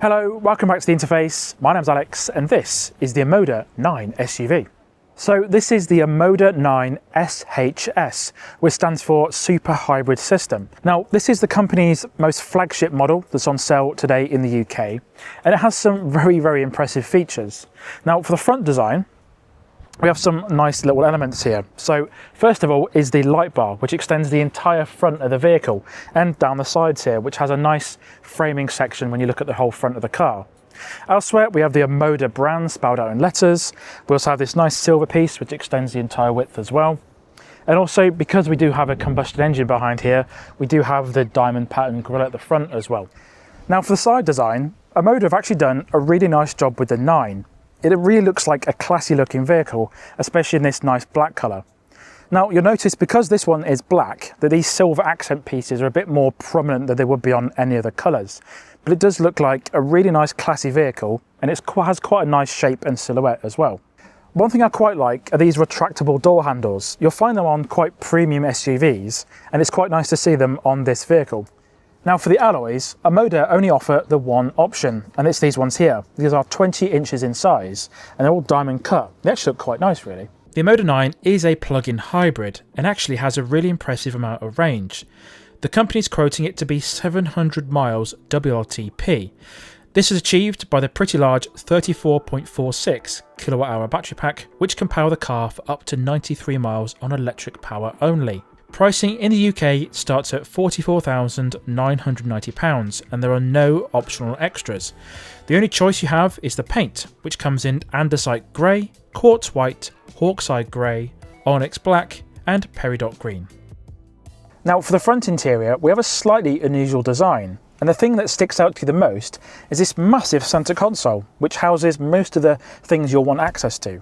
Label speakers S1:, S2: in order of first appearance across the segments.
S1: Hello, welcome back to the interface. My name's Alex and this is the Omoda 9 SUV. So this is the Omoda 9 SHS, which stands for Super Hybrid System. Now this is the company's most flagship model that's on sale today in the UK, and it has some very impressive features. Now for the front design, we have some nice little elements here. So first of all is the light bar, which extends the entire front of the vehicle and down the sides here, which has a nice framing section when you look at the whole front of the car. Elsewhere, we have the Omoda brand spelled out in letters. We also have this nice silver piece, which extends the entire width as well. And also, because we do have a combustion engine behind here, we do have the diamond pattern grille at the front as well. Now for the side design, Omoda have actually done a really nice job with the 9. It really looks like a classy looking vehicle, especially in this nice black colour. Now you'll notice, because this one is black, that these silver accent pieces are a bit more prominent than they would be on any other colours. But it does look like a really nice classy vehicle, and it has quite a nice shape and silhouette as well. One thing I quite like are these retractable door handles. You'll find them on quite premium SUVs, and it's quite nice to see them on this vehicle. Now for the alloys, Omoda only offer the one option, and it's these ones here. These are 20 inches in size, and they're all diamond cut. They actually look quite nice, really.
S2: The Omoda 9 is a plug-in hybrid and actually has a really impressive amount of range. The company's quoting it to be 700 miles WLTP. This is achieved by the pretty large 34.46 kilowatt-hour battery pack, which can power the car for up to 93 miles on electric power only. Pricing in the UK starts at £44,990, and there are no optional extras. The only choice you have is the paint, which comes in andesite grey, quartz white, hawkseye grey, onyx black and peridot green.
S1: Now for the front interior, we have a slightly unusual design, and the thing that sticks out to you the most is this massive centre console, which houses most of the things you'll want access to.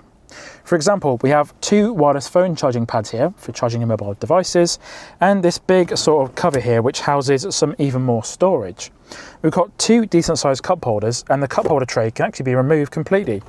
S1: For example, we have 2 wireless phone charging pads here for charging your mobile devices, and this big sort of cover here which houses some even more storage. We've got 2 decent sized cup holders, and the cup holder tray can actually be removed completely.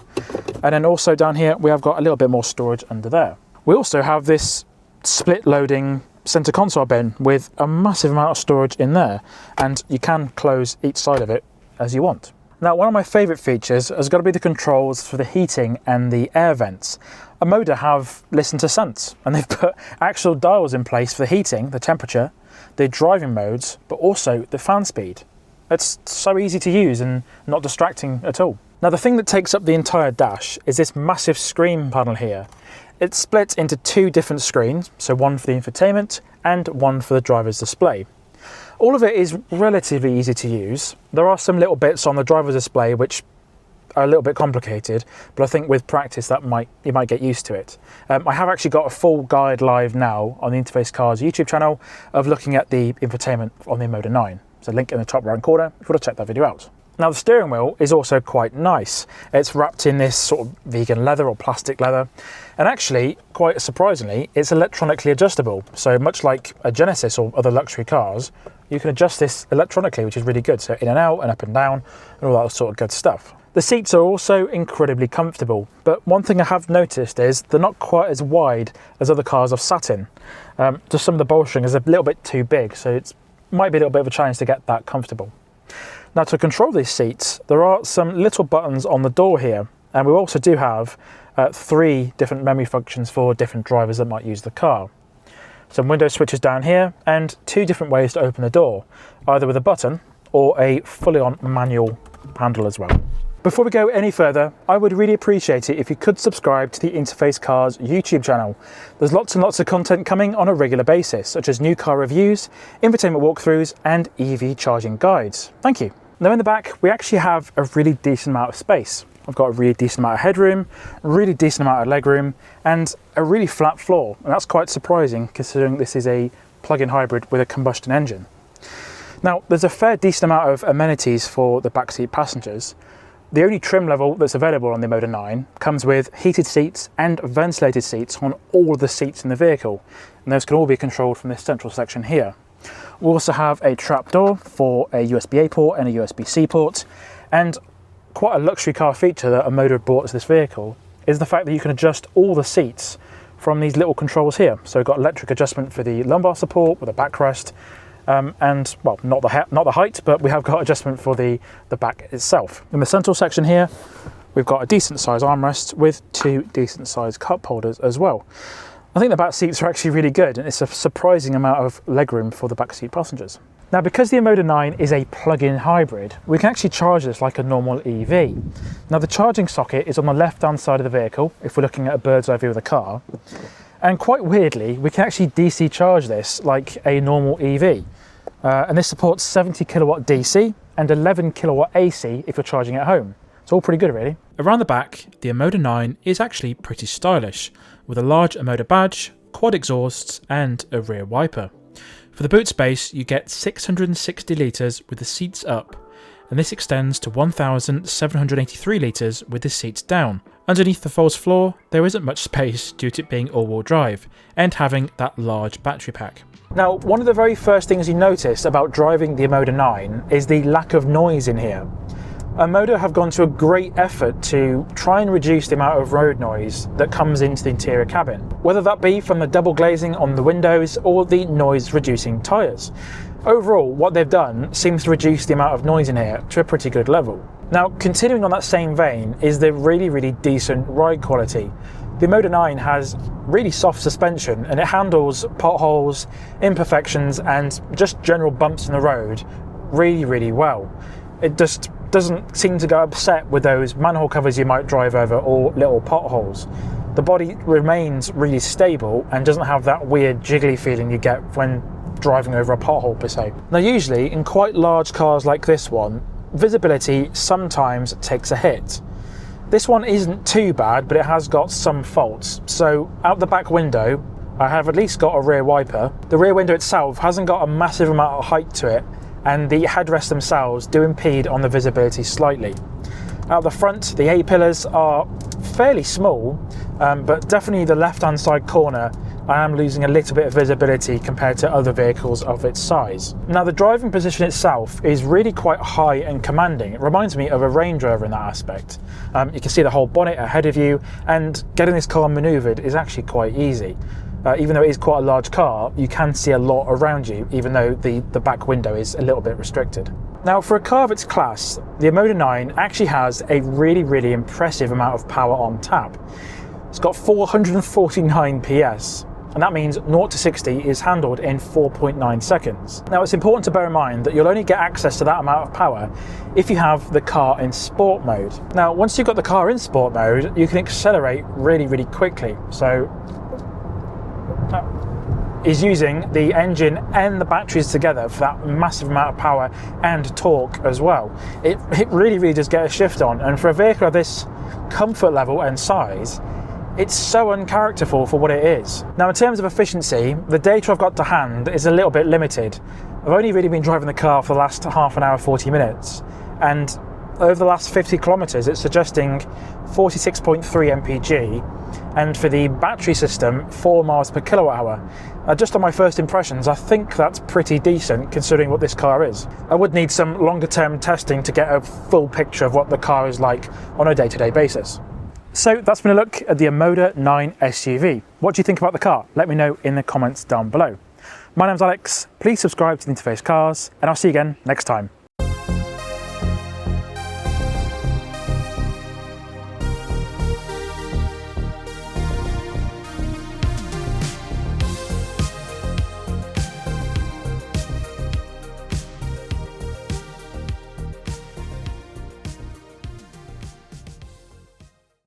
S1: And then also down here we have got a little bit more storage under there. We also have this split loading centre console bin with a massive amount of storage in there, and you can close each side of it as you want. Now one of my favourite features has got to be the controls for the heating and the air vents. Omoda have listened to sense, and they've put actual dials in place for the heating, the temperature, the driving modes, but also the fan speed. It's so easy to use and not distracting at all. Now the thing that takes up the entire dash is this massive screen panel here. It's split into 2 different screens, so one for the infotainment and one for the driver's display. All of it is relatively easy to use. There are some little bits on the driver's display which are a little bit complicated, but I think with practice you might get used to it. I have actually got a full guide live now on the Interface Cars YouTube channel of looking at the infotainment on the Omoda 9. So link in the top right corner if you want to check that video out. Now the steering wheel is also quite nice. It's wrapped in this sort of vegan leather or plastic leather, and actually, quite surprisingly, it's electronically adjustable. So much like a Genesis or other luxury cars, you can adjust this electronically, which is really good. So in and out and up and down and all that sort of good stuff. The seats are also incredibly comfortable, but one thing I have noticed is they're not quite as wide as other cars I've sat in. Just some of the bolstering is a little bit too big, so it might be a little bit of a challenge to get that comfortable. Now to control these seats, there are some little buttons on the door here, and we also do have 3 different memory functions for different drivers that might use the car. Some window switches down here, and 2 different ways to open the door, either with a button or a fully on manual handle as well. Before we go any further, I would really appreciate it if you could subscribe to the Interface Cars YouTube channel. There's lots and lots of content coming on a regular basis, such as new car reviews, infotainment walkthroughs and EV charging guides. Thank you. Now in the back, we actually have a really decent amount of space. I've got a really decent amount of headroom, a really decent amount of legroom, and a really flat floor. And that's quite surprising considering this is a plug-in hybrid with a combustion engine. Now, there's a fair decent amount of amenities for the backseat passengers. The only trim level that's available on the Omoda 9 comes with heated seats and ventilated seats on all of the seats in the vehicle, and those can all be controlled from this central section here. We also have a trapdoor for a USB-A port and a USB-C port, and quite a luxury car feature that Omoda brought to this vehicle is the fact that you can adjust all the seats from these little controls here. So we've got electric adjustment for the lumbar support with a backrest, and well, not the height, but we have got adjustment for the back itself. In the central section here, we've got a decent size armrest with 2 decent sized cup holders as well. I think the back seats are actually really good, and it's a surprising amount of legroom for the back seat passengers. Now, because the Omoda 9 is a plug-in hybrid, we can actually charge this like a normal EV. Now, the charging socket is on the left-hand side of the vehicle, if we're looking at a bird's eye view of the car. And quite weirdly, we can actually DC charge this like a normal EV. And this supports 70 kilowatt DC and 11 kilowatt AC if you're charging at home. It's all pretty good, really.
S2: Around the back, the Omoda 9 is actually pretty stylish, with a large Omoda badge, quad exhausts and a rear wiper. For the boot space, you get 660 litres with the seats up, and this extends to 1,783 litres with the seats down. Underneath the false floor, there isn't much space due to it being all-wheel drive and having that large battery pack.
S1: Now, one of the very first things you notice about driving the Omoda 9 is the lack of noise in here. Omoda have gone to a great effort to try and reduce the amount of road noise that comes into the interior cabin, whether that be from the double glazing on the windows or the noise reducing tyres. Overall, what they've done seems to reduce the amount of noise in here to a pretty good level. Now, continuing on that same vein is the really decent ride quality. The Omoda 9 has really soft suspension, and it handles potholes, imperfections and just general bumps in the road really well. It just doesn't seem to go upset with those manhole covers you might drive over or little potholes. The body remains really stable and doesn't have that weird jiggly feeling you get when driving over a pothole per se. Now, usually in quite large cars like this one, visibility sometimes takes a hit. This one isn't too bad, but it has got some faults. So out the back window, I have at least got a rear wiper. The rear window itself hasn't got a massive amount of height to it, and the headrests themselves do impede on the visibility slightly. Out the front, the A-pillars are fairly small, but definitely the left-hand side corner, I am losing a little bit of visibility compared to other vehicles of its size. Now, the driving position itself is really quite high and commanding. It reminds me of a Range Rover in that aspect. You can see the whole bonnet ahead of you, and getting this car manoeuvred is actually quite easy. Even though it is quite a large car, you can see a lot around you, even though the back window is a little bit restricted. Now, for a car of its class, the Omoda 9 actually has a really impressive amount of power on tap. It's got 449 PS, and that means 0 to 60 is handled in 4.9 seconds. Now, it's important to bear in mind that you'll only get access to that amount of power if you have the car in sport mode. Now, once you've got the car in sport mode, you can accelerate really quickly. So is using the engine and the batteries together for that massive amount of power and torque as well. It really does get a shift on, and for a vehicle of this comfort level and size, it's so uncharacterful for what it is. Now, in terms of efficiency, the data I've got to hand is a little bit limited. I've only really been driving the car for the last half an hour, 40 minutes, and over the last 50 kilometers, it's suggesting 46.3 mpg, and for the battery system, 4 miles per kilowatt hour. Just on my first impressions, I think that's pretty decent considering what this car is. I would need some longer term testing to get a full picture of what the car is like on a day-to-day basis. So that's been a look at the Omoda 9 SUV. What do you think about the car? Let me know in the comments down below. My name's Alex, please subscribe to the Interface Cars, and I'll see you again next time.